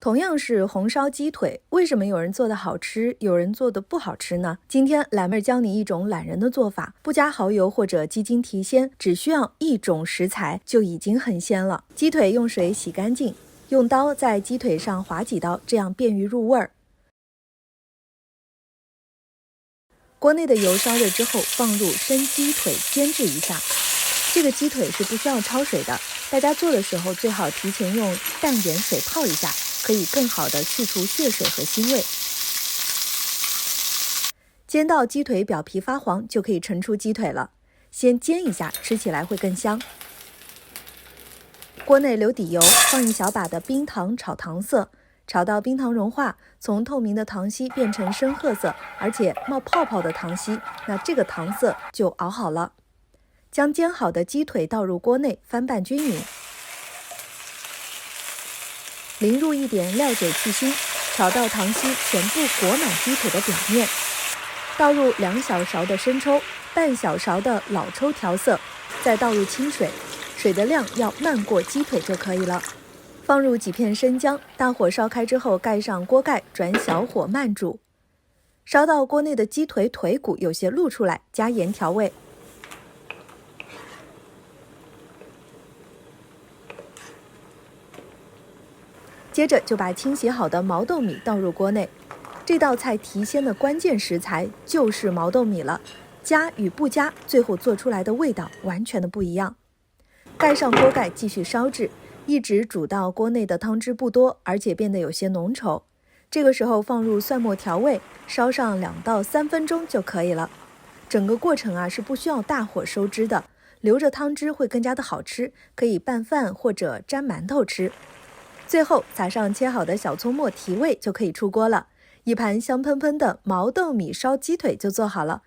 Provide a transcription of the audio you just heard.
同样是红烧鸡腿，为什么有人做的好吃，有人做的不好吃呢？今天懒妹教你一种懒人的做法，不加蚝油或者鸡精提鲜，只需要一种食材就已经很鲜了。鸡腿用水洗干净，用刀在鸡腿上划几刀，这样便于入味儿。锅内的油烧热之后，放入生鸡腿煎制一下。这个鸡腿是不需要焯水的，大家做的时候最好提前用淡盐水泡一下，可以更好的去除血水和腥味。煎到鸡腿表皮发黄，就可以盛出鸡腿了。先煎一下，吃起来会更香。锅内留底油，放一小把的冰糖炒糖色，炒到冰糖融化，从透明的糖稀变成深褐色，而且冒泡泡的糖稀，那这个糖色就熬好了。将煎好的鸡腿倒入锅内，翻拌均匀，淋入一点料酒去腥，炒到糖稀全部裹满鸡腿的表面。倒入2小勺的生抽，半小勺的老抽调色，再倒入清水，水的量要漫过鸡腿就可以了。放入几片生姜，大火烧开之后盖上锅盖，转小火慢煮。烧到锅内的鸡腿腿骨有些露出来，加盐调味。接着就把清洗好的毛豆米倒入锅内。这道菜提鲜的关键食材就是毛豆米了，加与不加，最后做出来的味道完全的不一样。盖上锅盖继续烧制，一直煮到锅内的汤汁不多，而且变得有些浓稠。这个时候放入蒜末调味，烧上2到3分钟就可以了。整个过程是不需要大火收汁的，留着汤汁会更加的好吃，可以拌饭或者沾馒头吃。最后撒上切好的小葱末提味就可以出锅了。一盘香喷喷的毛豆米烧鸡腿就做好了。